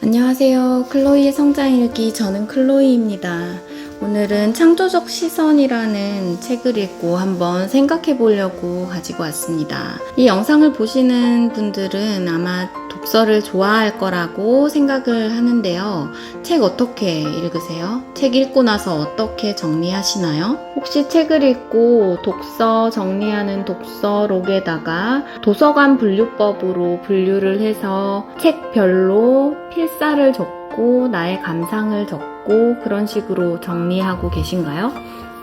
안녕하세요. 클로이의 성장일기, 저는 클로이입니다. 오늘은 창조적 시선이라는 책을 읽고 한번 생각해 보려고 가지고 왔습니다. 이 영상을 보시는 분들은 아마 독서를 좋아할 거라고 생각을 하는데요. 책 어떻게 읽으세요? 책 읽고 나서 어떻게 정리하시나요? 혹시 책을 읽고 독서 정리하는 독서록에다가 도서관 분류법으로 분류를 해서 책별로 필사를 적고 나의 감상을 적고 그런 식으로 정리하고 계신가요?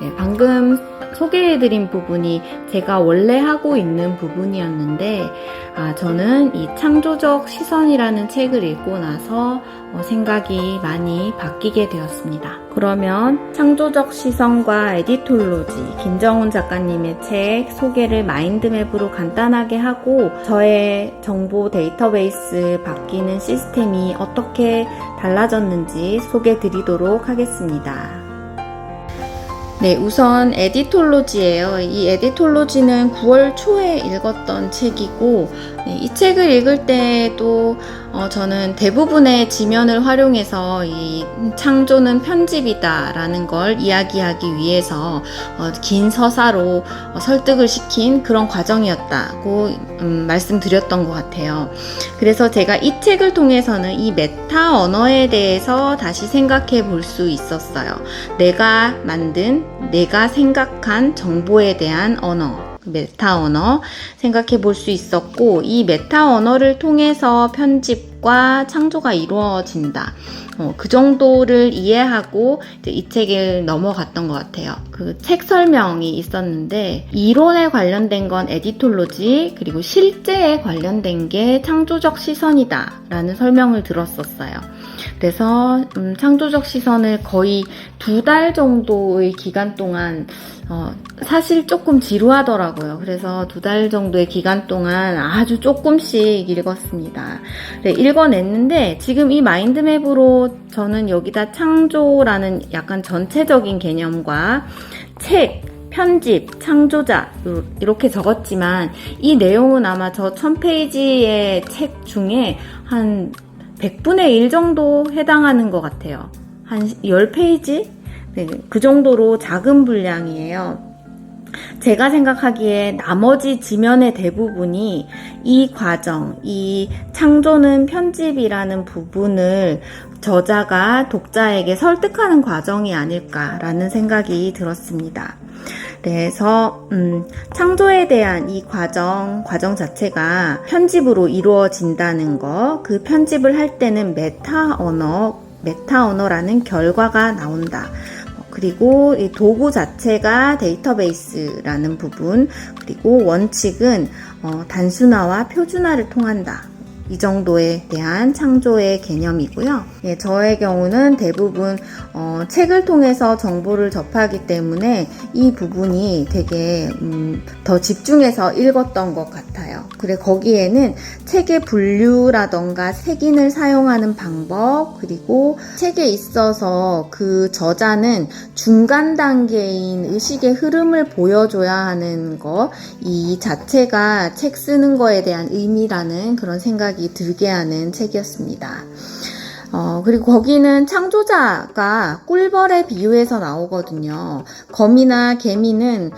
네, 방금 소개해드린 부분이 제가 원래 하고 있는 부분이었는데 저는 이 창조적 시선이라는 책을 읽고 나서 생각이 많이 바뀌게 되었습니다. 그러면 창조적 시선과 에디톨로지, 김정훈 작가님의 책 소개를 마인드맵으로 간단하게 하고 저의 정보 데이터베이스 바뀌는 시스템이 어떻게 달라졌는지 소개해 드리도록 하겠습니다. 네, 우선 에디톨로지예요. 이 에디톨로지는 9월 초에 읽었던 책이고 이 책을 읽을 때도 저는 대부분의 지면을 활용해서 이 창조는 편집이다 라는 걸 이야기하기 위해서 긴 서사로 설득을 시킨 그런 과정이었다고 말씀드렸던 것 같아요. 그래서 제가 이 책을 통해서는 이 메타 언어에 대해서 다시 생각해 볼 수 있었어요. 내가 만든, 내가 생각한 정보에 대한 언어, 메타 언어 생각해 볼 수 있었고, 이 메타 언어를 통해서 편집과 창조가 이루어진다. 그 정도를 이해하고 이제 이 책을 넘어갔던 것 같아요. 그 책 설명이 있었는데 이론에 관련된 건 에디톨로지, 그리고 실제에 관련된 게 창조적 시선이다 라는 설명을 들었었어요. 그래서 창조적 시선을 거의 2달 정도의 기간 동안 사실 조금 지루하더라고요. 그래서 2달 정도의 기간 동안 아주 조금씩 읽었습니다. 네, 읽어냈는데 지금 이 마인드맵으로 저는 여기다 창조라는 약간 전체적인 개념과 책, 편집, 창조자 이렇게 적었지만 이 내용은 아마 저 1000페이지의 책 중에 한 100분의 1 정도 해당하는 것 같아요. 한 10페이지? 네, 그 정도로 작은 분량이에요. 제가 생각하기에 나머지 지면의 대부분이 이 과정, 이 창조는 편집이라는 부분을 저자가 독자에게 설득하는 과정이 아닐까라는 생각이 들었습니다. 그래서 창조에 대한 이 과정 자체가 편집으로 이루어진다는 거, 그 편집을 할 때는 메타 언어라는 결과가 나온다. 그리고 이 도구 자체가 데이터베이스라는 부분, 그리고 원칙은 단순화와 표준화를 통한다. 이 정도에 대한 창조의 개념이고요. 예, 저의 경우는 대부분 책을 통해서 정보를 접하기 때문에 이 부분이 되게 더 집중해서 읽었던 것 같아요. 그래 거기에는 책의 분류라던가 색인을 사용하는 방법, 그리고 책에 있어서 그 저자는 중간 단계인 의식의 흐름을 보여줘야 하는 거, 이 자체가 책 쓰는 거에 대한 의미라는 그런 생각이 들게 하는 책이었습니다. 그리고 거기는 창조자가 꿀벌에 비유해서 나오거든요. 거미나 개미는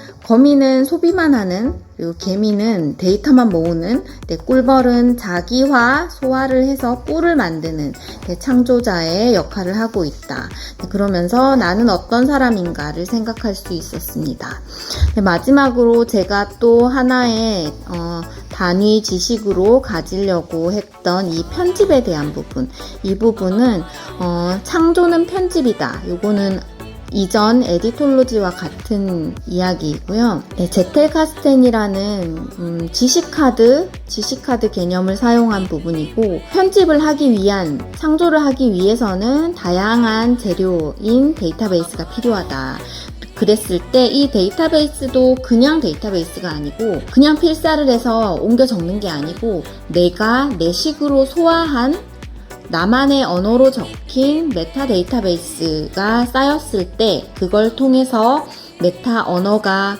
소비만 하는, 그리고 개미는 데이터만 모으는, 꿀벌은 자기화, 소화를 해서 꿀을 만드는 창조자의 역할을 하고 있다. 그러면서 나는 어떤 사람인가를 생각할 수 있었습니다. 마지막으로 제가 또 하나의 단위 지식으로 가지려고 했던 이 편집에 대한 부분, 이 부분은 창조는 편집이다. 요거는 이전 에디톨로지와 같은 이야기이고요. 네, 제텔 카스텐이라는 지식카드 개념을 사용한 부분이고, 편집을 하기 위한, 창조를 하기 위해서는 다양한 재료인 데이터베이스가 필요하다. 그랬을 때 이 데이터베이스도 그냥 데이터베이스가 아니고 그냥 필사를 해서 옮겨 적는 게 아니고 내가 내 식으로 소화한 나만의 언어로 적힌 메타 데이터베이스가 쌓였을 때 그걸 통해서 메타 언어가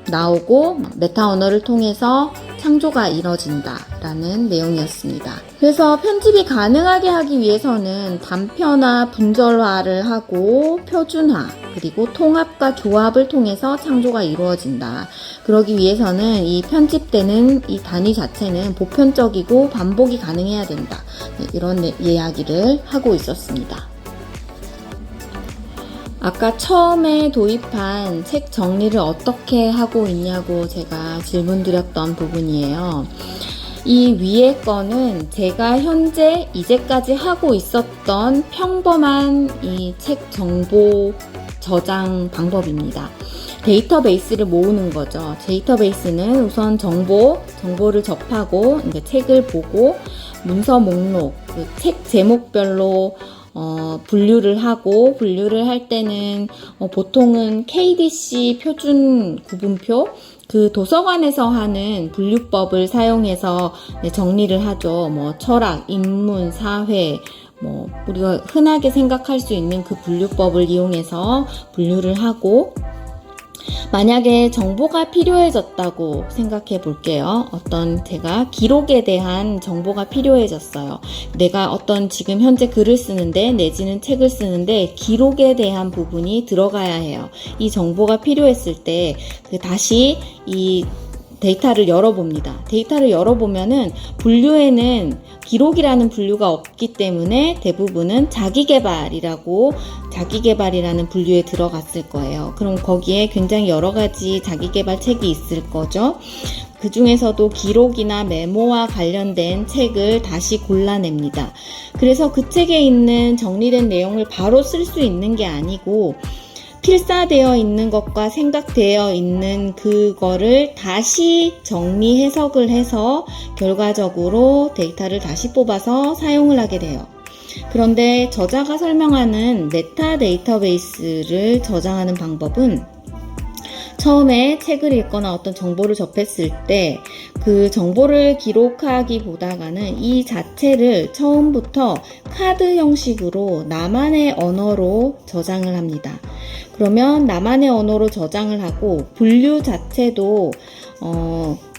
나오고 메타 언어를 통해서 창조가 이뤄진다 라는 내용이었습니다. 그래서 편집이 가능하게 하기 위해서는 단편화, 분절화를 하고 표준화, 그리고 통합과 조합을 통해서 창조가 이루어진다. 그러기 위해서는 이 편집되는 이 단위 자체는 보편적이고 반복이 가능해야 된다. 네, 이런 이야기를 하고 있었습니다. 아까 처음에 도입한 책 정리를 어떻게 하고 있냐고 제가 질문 드렸던 부분이에요. 이 위에 거는 제가 현재 이제까지 하고 있었던 평범한 이 책 정보 저장 방법입니다. 데이터베이스를 모으는 거죠. 데이터베이스는 우선 정보를 접하고 책을 보고 문서 목록, 그 책 제목별로 분류를 하고, 분류를 할 때는 보통은 KDC 표준 구분표, 그 도서관에서 하는 분류법을 사용해서 정리를 하죠. 뭐 철학, 인문, 사회, 우리가 흔하게 생각할 수 있는 그 분류법을 이용해서 분류를 하고, 만약에 정보가 필요해졌다고 생각해 볼게요. 제가 기록에 대한 정보가 필요해졌어요. 내가 지금 현재 글을 쓰는데, 내지는 책을 쓰는데, 기록에 대한 부분이 들어가야 해요. 이 정보가 필요했을 때, 다시 이 데이터를 열어봅니다. 데이터를 열어보면은 분류에는 기록이라는 분류가 없기 때문에 대부분은 자기개발이라는 분류에 들어갔을 거예요. 그럼 거기에 굉장히 여러 가지 자기개발 책이 있을 거죠. 그 중에서도 기록이나 메모와 관련된 책을 다시 골라냅니다. 그래서 그 책에 있는 정리된 내용을 바로 쓸 수 있는 게 아니고, 필사되어 있는 것과 생각되어 있는 그거를 다시 정리 해석을 해서 결과적으로 데이터를 다시 뽑아서 사용을 하게 돼요. 그런데 저자가 설명하는 메타 데이터베이스를 저장하는 방법은 처음에 책을 읽거나 어떤 정보를 접했을 때 그 정보를 기록하기보다는 이 자체를 처음부터 카드 형식으로 나만의 언어로 저장을 합니다. 그러면 나만의 언어로 저장을 하고 분류 자체도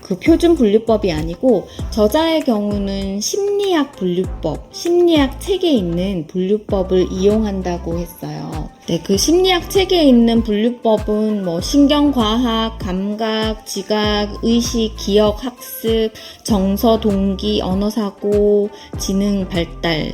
그 표준 분류법이 아니고, 저자의 경우는 심리학 분류법, 심리학 책에 있는 분류법을 이용한다고 했어요. 네, 그 심리학 책에 있는 분류법은 신경과학, 감각, 지각, 의식, 기억, 학습, 정서, 동기, 언어사고, 지능 발달,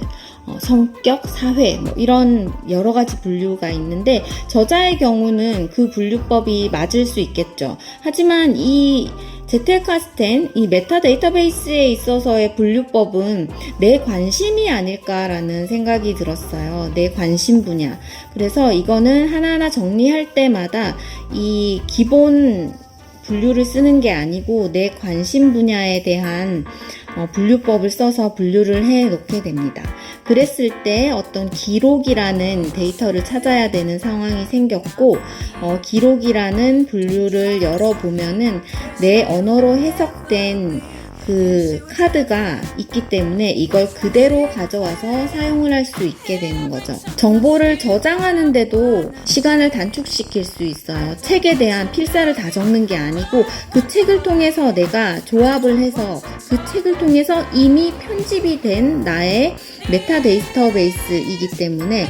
성격, 사회, 이런 여러 가지 분류가 있는데, 저자의 경우는 그 분류법이 맞을 수 있겠죠. 하지만 이 제텔카스텐, 이 메타 데이터베이스에 있어서의 분류법은 내 관심이 아닐까라는 생각이 들었어요. 내 관심 분야. 그래서 이거는 하나하나 정리할 때마다 이 기본 분류를 쓰는 게 아니고 내 관심 분야에 대한 분류법을 써서 분류를 해 놓게 됩니다. 그랬을 때 어떤 기록이라는 데이터를 찾아야 되는 상황이 생겼고, 기록이라는 분류를 열어보면은 내 언어로 해석된 그 카드가 있기 때문에 이걸 그대로 가져와서 사용을 할 수 있게 되는 거죠. 정보를 저장하는데도 시간을 단축시킬 수 있어요. 책에 대한 필사를 다 적는 게 아니고, 그 책을 통해서 내가 조합을 해서 그 책을 통해서 이미 편집이 된 나의 메타 데이터베이스이기 때문에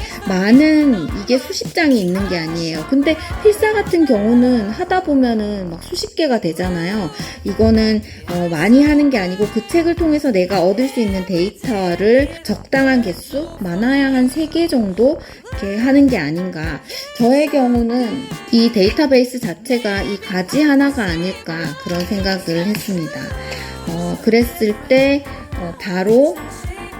이게 수십 장이 있는 게 아니에요. 근데 필사 같은 경우는 하다 보면은 막 수십 개가 되잖아요. 이거는 많이 하는 게 아니고 그 책을 통해서 내가 얻을 수 있는 데이터를 적당한 개수, 많아야 한 3개 정도 이렇게 하는 게 아닌가. 저의 경우는 이 데이터베이스 자체가 이 가지 하나가 아닐까, 그런 생각을 했습니다. 그랬을 때 바로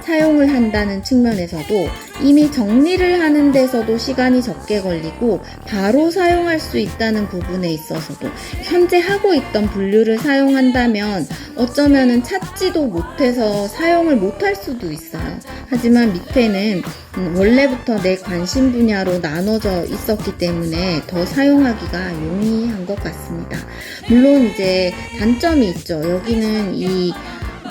사용을 한다는 측면에서도 이미 정리를 하는 데서도 시간이 적게 걸리고 바로 사용할 수 있다는 부분에 있어서도, 현재 하고 있던 분류를 사용한다면 어쩌면은 찾지도 못해서 사용을 못할 수도 있어요. 하지만 밑에는 원래부터 내 관심 분야로 나눠져 있었기 때문에 더 사용하기가 용이한 것 같습니다. 물론 이제 단점이 있죠. 여기는 이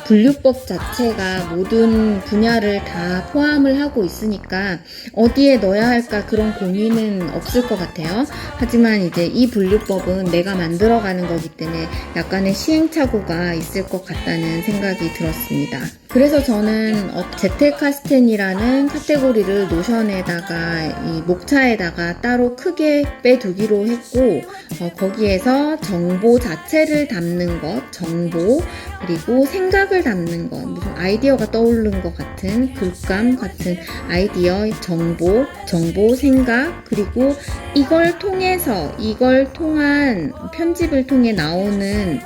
분류법 자체가 모든 분야를 다 포함을 하고 있으니까 어디에 넣어야 할까 그런 고민은 없을 것 같아요. 하지만 이제 이 분류법은 내가 만들어가는 거기 때문에 약간의 시행착오가 있을 것 같다는 생각이 들었습니다. 그래서 저는 제텔카스텐이라는 카테고리를 노션에다가 이 목차에다가 따로 크게 빼두기로 했고, 거기에서 정보 자체를 담는 것, 정보, 그리고 생각을 담는 것, 무슨 아이디어가 떠오르는 것 같은 글감 같은 아이디어, 정보, 생각, 그리고 이걸 통한 편집을 통해 나오는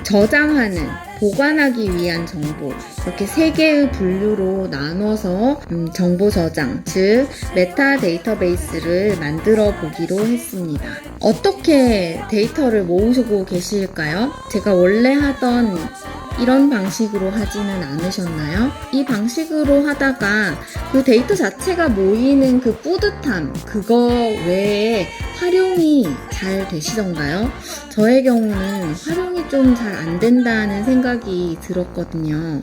저장하는, 보관하기 위한 정보, 이렇게 세 개의 분류로 나눠서 정보 저장, 즉 메타 데이터베이스를 만들어 보기로 했습니다. 어떻게 데이터를 모으시고 계실까요? 제가 원래 하던 이런 방식으로 하지는 않으셨나요? 이 방식으로 하다가 그 데이터 자체가 모이는 그 뿌듯함, 그거 외에 활용이 잘 되시던가요? 저의 경우는 활용이 좀 잘 안 된다는 생각이 들었거든요.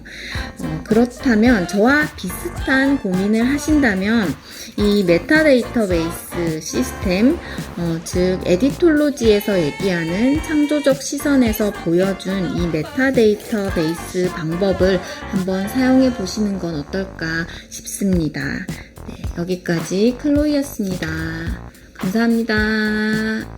그렇다면 저와 비슷한 고민을 하신다면 이 메타데이터베이스 시스템, 즉 에디톨로지에서 얘기하는 창조적 시선에서 보여준 이 메타데이터베이스 방법을 한번 사용해 보시는 건 어떨까 싶습니다. 네, 여기까지 클로이였습니다. 감사합니다.